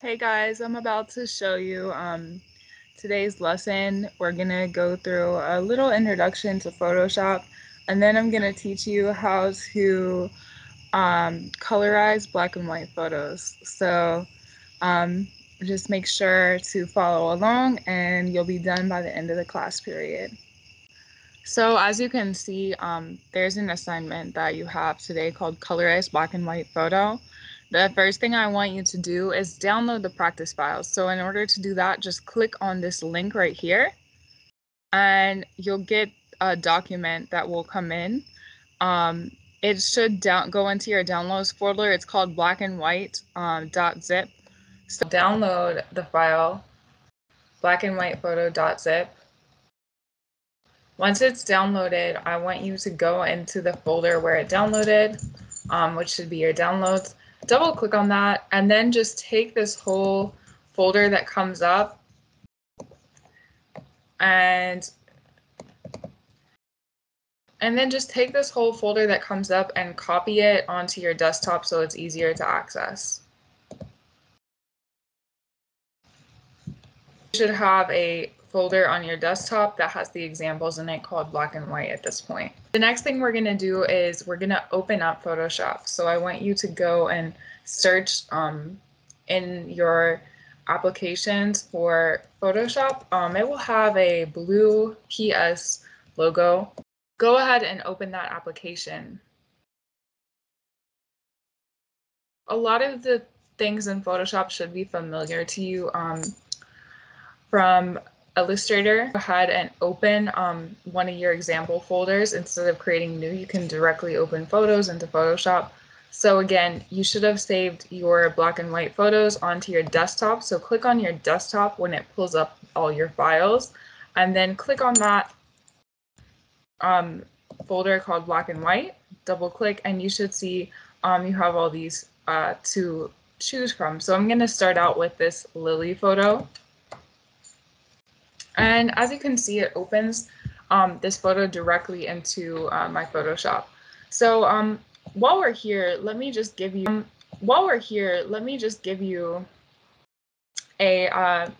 Hey guys, I'm about to show you today's lesson. We're gonna go through a little introduction to Photoshop, and then I'm gonna teach you how to colorize black and white photos. So um, just make sure to follow along, and you'll be done by the end of the class period. So as you can see, there's an assignment that you have today called Colorize Black and White Photo. The first thing I want you to do is download the practice files. So in order to do that, just click on this link right here, and you'll get a document that will come in. It should go into your downloads folder. It's called black and white .zip. So download the file black and white photo.zip. Once it's downloaded, I want you to go into the folder where it downloaded, which should be your downloads. Double click on that, and then just take this whole folder that comes up and then just take this whole folder that comes up and copy it onto your desktop so it's easier to access. You should have a folder on your desktop that has the examples in it called black and white at this point. The next thing we're going to do is we're going to open up Photoshop. So I want you to go and search in your applications for Photoshop. It will have a blue PS logo. Go ahead and open that application. A lot of the things in Photoshop should be familiar to you from Illustrator. Go ahead and open one of your example folders. Instead of creating new, you can directly open photos into Photoshop. So again, you should have saved your black and white photos onto your desktop. So click on your desktop when it pulls up all your files, and then click on that folder called black and white. Double click, and you should see you have all these to choose from. So I'm going to start out with this lily photo. And as you can see, it opens this photo directly into my Photoshop. So while we're here, let me just give you a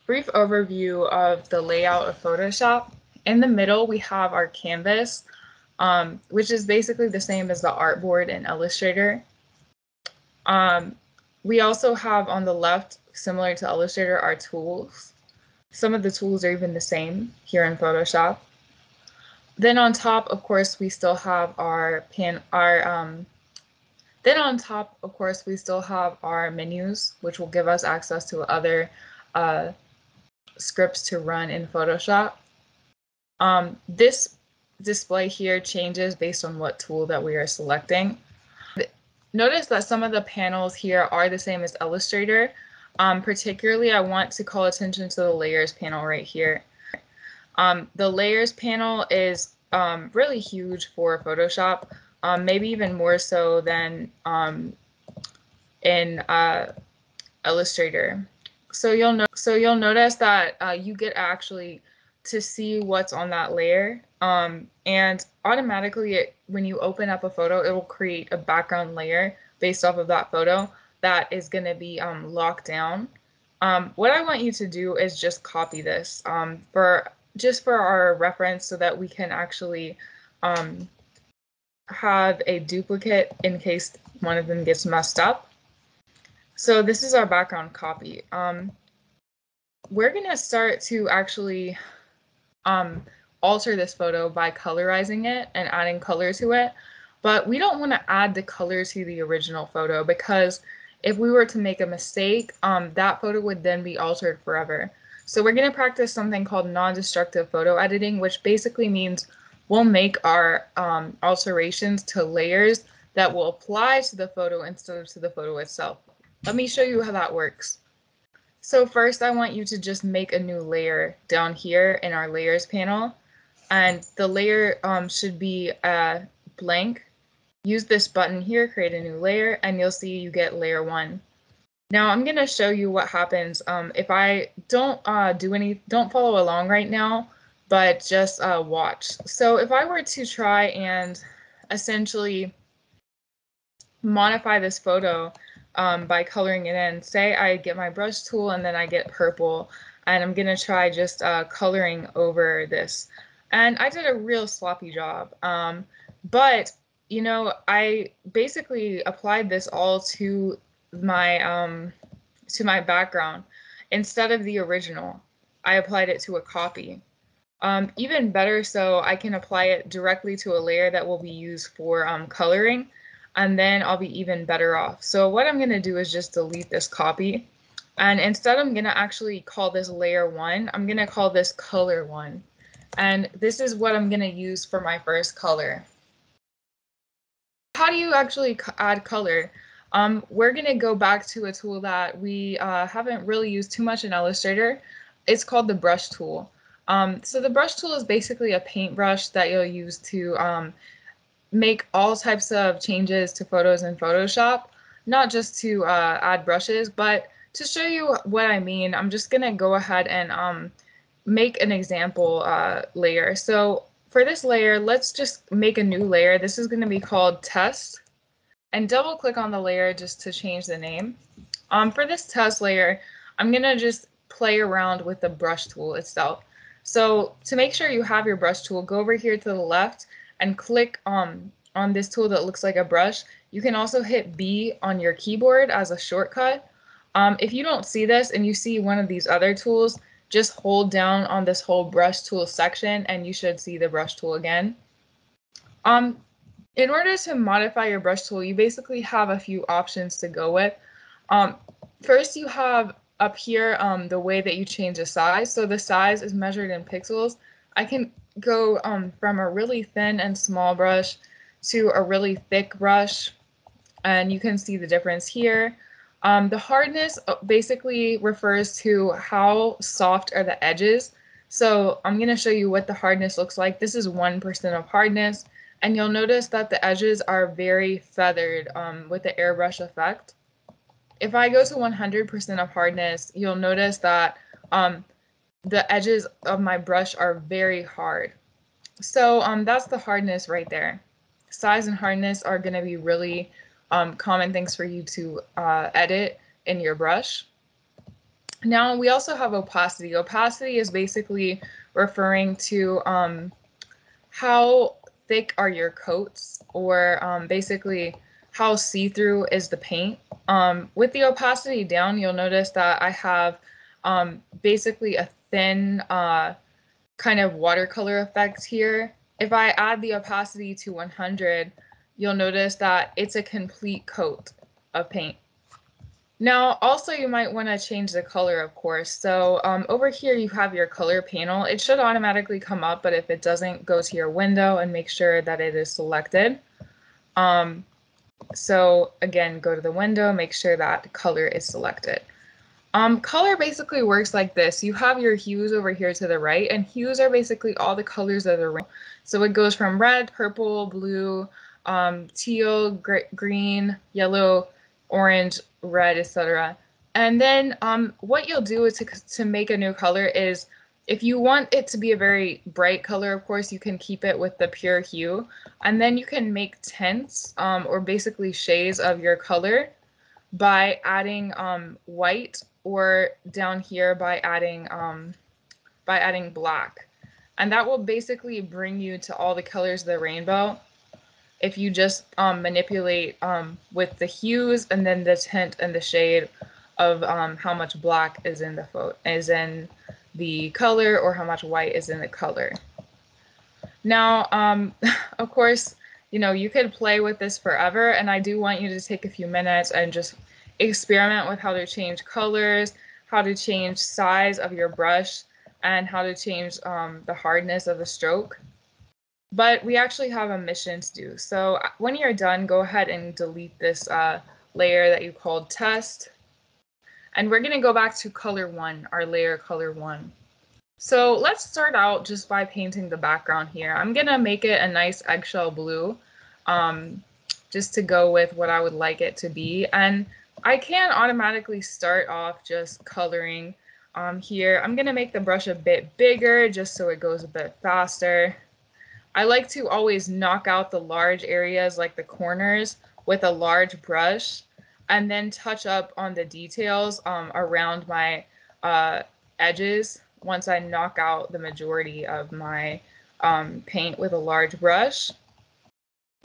brief overview of the layout of Photoshop. In the middle, we have our canvas, which is basically the same as the artboard in Illustrator. We also have on the left, similar to Illustrator, our tools. Some of the tools are even the same here in Photoshop. Then on top, of course, we still have our menus, which will give us access to other scripts to run in Photoshop. This display here changes based on what tool that we are selecting. Notice that some of the panels here are the same as Illustrator. Particularly, I want to call attention to the layers panel right here. The layers panel is really huge for Photoshop, maybe even more so than in Illustrator. So you'll notice that you get actually to see what's on that layer, and automatically when you open up a photo, it will create a background layer based off of that photo that is going to be locked down. What I want you to do is just copy this for our reference so that we can actually have a duplicate in case one of them gets messed up. So this is our background copy. We're going to start to actually alter this photo by colorizing it and adding color to it. But we don't want to add the color to the original photo, because if we were to make a mistake, that photo would then be altered forever. So we're going to practice something called non-destructive photo editing, which basically means we'll make our alterations to layers that will apply to the photo instead of to the photo itself. Let me show you how that works. So first, I want you to just make a new layer down here in our layers panel, and the layer should be blank. Use this button here, create a new layer, and you'll see you get layer 1. Now I'm going to show you what happens if I don't don't follow along right now, but just watch. So if I were to try and essentially modify this photo by coloring it in. Say I get my brush tool and then I get purple, and I'm gonna try just coloring over this. And I did a real sloppy job. But you know, I basically applied this all to my background instead of the original. I applied it to a copy. Even better, so I can apply it directly to a layer that will be used for coloring, and then I'll be even better off. So what I'm going to do is just delete this copy, and instead I'm going to actually call this layer 1. I'm going to call this color 1, and this is what I'm going to use for my first color. How do you actually add color? We're going to go back to a tool that we haven't really used too much in Illustrator. It's called the brush tool. So the brush tool is basically a paintbrush that you'll use to make all types of changes to photos in Photoshop, not just to add brushes, but to show you what I mean, I'm just going to go ahead and make an example layer. So for this layer, let's just make a new layer. This is going to be called test, and double click on the layer just to change the name. For this test layer, I'm going to just play around with the brush tool itself. So to make sure you have your brush tool, go over here to the left and click on this tool that looks like a brush. You can also hit B on your keyboard as a shortcut. If you don't see this and you see one of these other tools, just hold down on this whole brush tool section and you should see the brush tool again. In order to modify your brush tool, you basically have a few options to go with. First, you have up here the way that you change the size. So the size is measured in pixels. I can go from a really thin and small brush to a really thick brush, and you can see the difference here. The hardness basically refers to how soft are the edges. So I'm going to show you what the hardness looks like. This is 1% of hardness, and you'll notice that the edges are very feathered with the airbrush effect. If I go to 100% of hardness, you'll notice that the edges of my brush are very hard. So that's the hardness right there. Size and hardness are going to be really common things for you to edit in your brush. Now we also have opacity. Opacity is basically referring to how thick are your coats, or basically how see-through is the paint. With the opacity down, you'll notice that I have basically a thin kind of watercolor effect here. If I add the opacity to 100, you'll notice that it's a complete coat of paint. Now, also you might want to change the color, of course. So over here you have your color panel. It should automatically come up, but if it doesn't, go to your window and make sure that it is selected. So again, go to the window, make sure that color is selected. Color basically works like this. You have your hues over here to the right, and hues are basically all the colors of the rainbow. So it goes from red, purple, blue, teal, green, yellow, orange, red, etc. And then what you'll do is to make a new color is, if you want it to be a very bright color, of course, you can keep it with the pure hue. And then you can make tints, or basically shades of your color, by adding white, or down here by adding black. And that will basically bring you to all the colors of the rainbow if you just manipulate with the hues and then the tint and the shade of how much black is in the color, or how much white is in the color. Now, of course, you know, you could play with this forever, and I do want you to take a few minutes and just experiment with how to change colors, how to change size of your brush, and how to change the hardness of the stroke. But we actually have a mission to do. So when you're done, go ahead and delete this layer that you called test. And we're going to go back to color 1, our layer color 1. So let's start out just by painting the background here. I'm going to make it a nice eggshell blue, just to go with what I would like it to be. And I can automatically start off just coloring here. I'm going to make the brush a bit bigger just so it goes a bit faster. I like to always knock out the large areas, like the corners, with a large brush. and then touch up on the details around my edges once I knock out the majority of my paint with a large brush.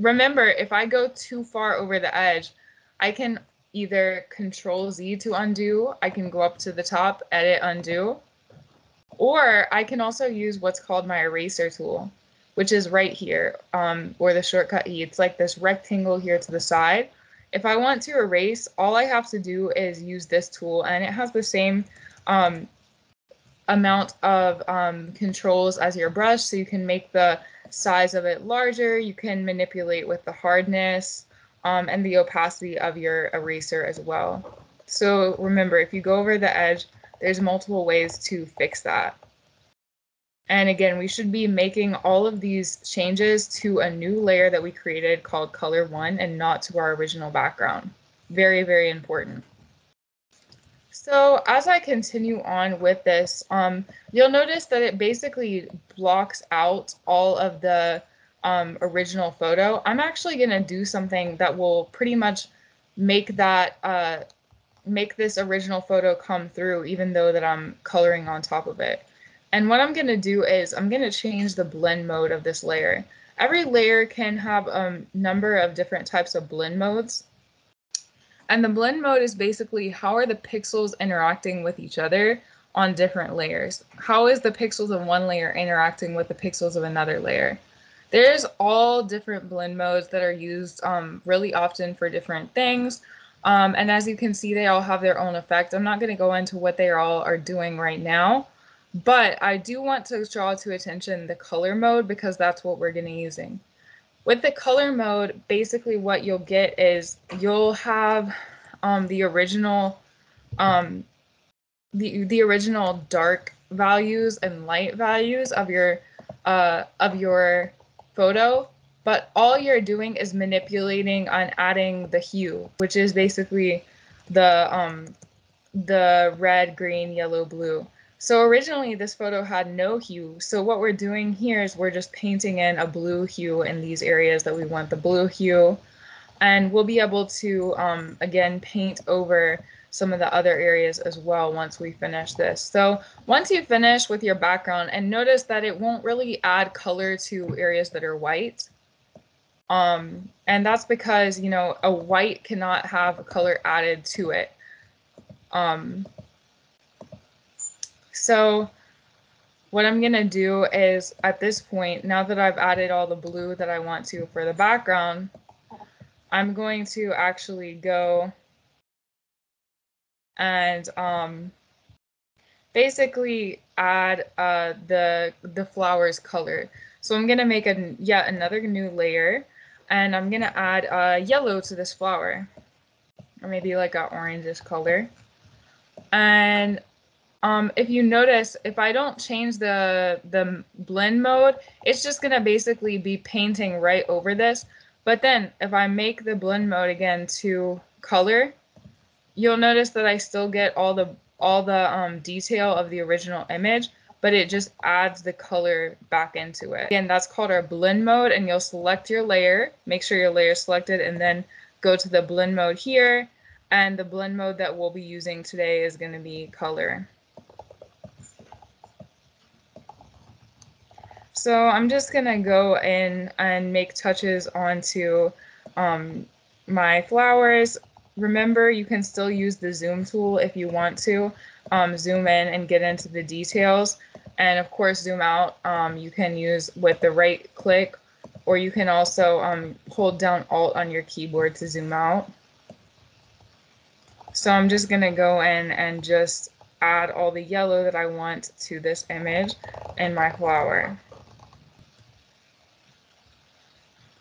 Remember, if I go too far over the edge, I can either Control Z to undo, I can go up to the top, edit, undo, or I can also use what's called my eraser tool, which is right here, or the shortcut E. It's like this rectangle here to the side. If I want to erase, all I have to do is use this tool, and it has the same amount of controls as your brush, so you can make the size of it larger, you can manipulate with the hardness and the opacity of your eraser as well. So remember, if you go over the edge, there's multiple ways to fix that. And again, we should be making all of these changes to a new layer that we created called Color 1 and not to our original background. Very, very important. So as I continue on with this, you'll notice that it basically blocks out all of the original photo. I'm actually going to do something that will pretty much make that make this original photo come through, even though that I'm coloring on top of it. And what I'm going to do is I'm going to change the blend mode of this layer. Every layer can have a number of different types of blend modes. And the blend mode is basically how are the pixels interacting with each other on different layers? How is the pixels of one layer interacting with the pixels of another layer? There's all different blend modes that are used really often for different things. And as you can see, they all have their own effect. I'm not going to go into what they all are doing right now, but I do want to draw to attention the color mode because that's what we're going to be using. With the color mode, basically what you'll get is you'll have the original the original dark values and light values of your photo, but all you're doing is manipulating and adding the hue, which is basically the red, green, yellow, blue. So originally this photo had no hue. So what we're doing here is we're just painting in a blue hue in these areas that we want the blue hue. And we'll be able to, again, paint over some of the other areas as well once we finish this. So once you finish with your background, and notice that it won't really add color to areas that are white. And that's because, you know, a white cannot have a color added to it. So what I'm going to do is at this point, now that I've added all the blue that I want to for the background, I'm going to actually go and basically add the flower's color. So I'm going to make yet another new layer, and I'm going to add yellow to this flower, or maybe like an orangish color. And if you notice, if I don't change the blend mode, it's just going to basically be painting right over this. But then if I make the blend mode again to color, you'll notice that I still get all the detail of the original image, but it just adds the color back into it. Again, that's called our blend mode, and you'll select your layer, make sure your layer is selected, and then go to the blend mode here. And the blend mode that we'll be using today is going to be color. So I'm just going to go in and make touches onto my flowers. Remember, you can still use the zoom tool if you want to zoom in and get into the details. And of course, zoom out you can use with the right click, or you can also hold down Alt on your keyboard to zoom out. So I'm just going to go in and just add all the yellow that I want to this image in my flower.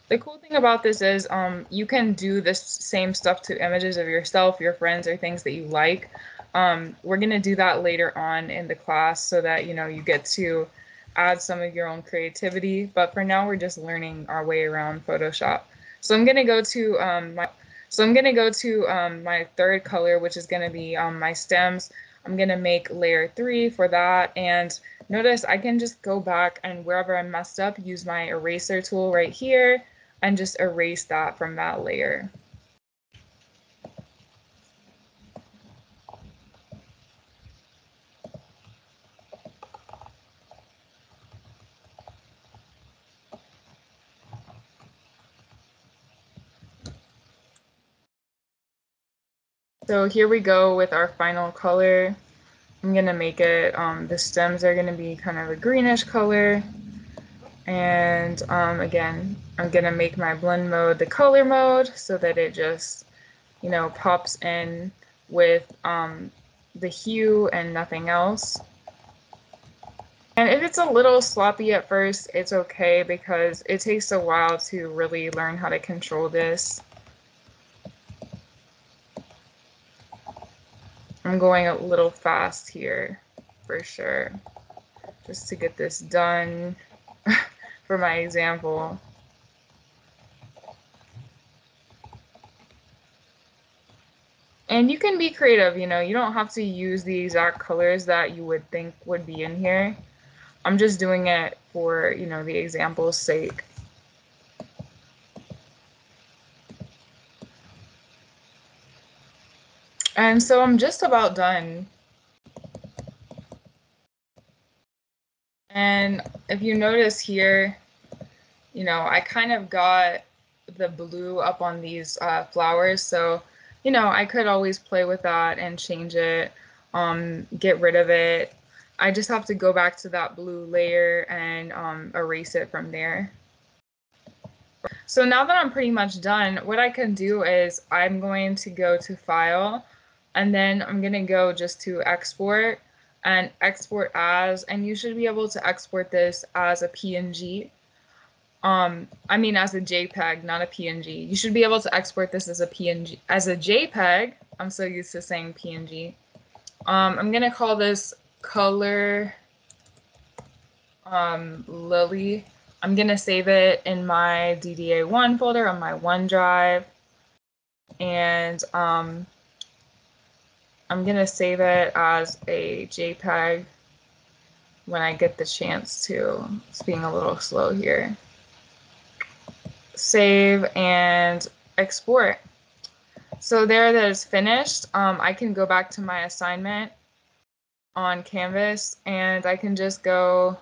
The cool thing about this is you can do this same stuff to images of yourself, your friends, or things that you like. We're going to do that later on in the class so that you get to add some of your own creativity. But for now, we're just learning our way around Photoshop. So I'm going to go to my third color, which is going to be my stems. I'm going to make layer 3 for that. And notice I can just go back and wherever I messed up, use my eraser tool right here and just erase that from that layer. So here we go with our final color. I'm gonna make it, the stems are gonna be kind of a greenish color. And again, I'm gonna make my blend mode the color mode so that it just, you know, pops in with the hue and nothing else. And if it's a little sloppy at first, it's okay because it takes a while to really learn how to control this. I'm going a little fast here for sure, just to get this done for my example. And you can be creative, you know, you don't have to use the exact colors that you would think would be in here. I'm just doing it for, you know, the example's sake. And so I'm just about done. And if you notice here, you know, I kind of got the blue up on these flowers. So, you know, I could always play with that and change it, get rid of it. I just have to go back to that blue layer and erase it from there. So now that I'm pretty much done, what I can do is I'm going to go to File, and then I'm going to go just to Export and Export As, and you should be able to export this as a PNG. I mean as a JPEG, not a PNG. You should be able to export this as a PNG, as a JPEG. I'm so used to saying PNG. I'm going to call this color Lily. I'm going to save it in my DDA1 folder on my OneDrive. And I'm going to save it as a JPEG when I get the chance to. It's being a little slow here. Save and export. So there that is finished. I can go back to my assignment on Canvas and I can just go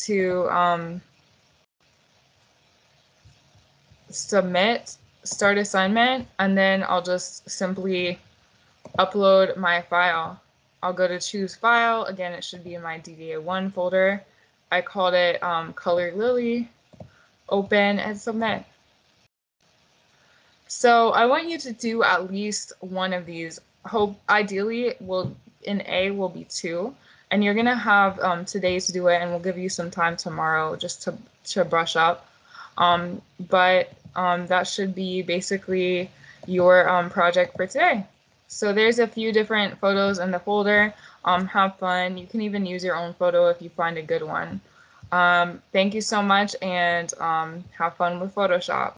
to submit, start assignment, and then I'll just simply upload my file. I'll go to choose file. Again, it should be in my DDA1 folder. I called it Color Lily, open and submit. So I want you to do at least one of these. Ideally, in A will be 2, and you're gonna have today to do it, and we'll give you some time tomorrow just to brush up. But that should be basically your project for today. So there's a few different photos in the folder. Have fun. You can even use your own photo if you find a good one. Thank you so much, and have fun with Photoshop.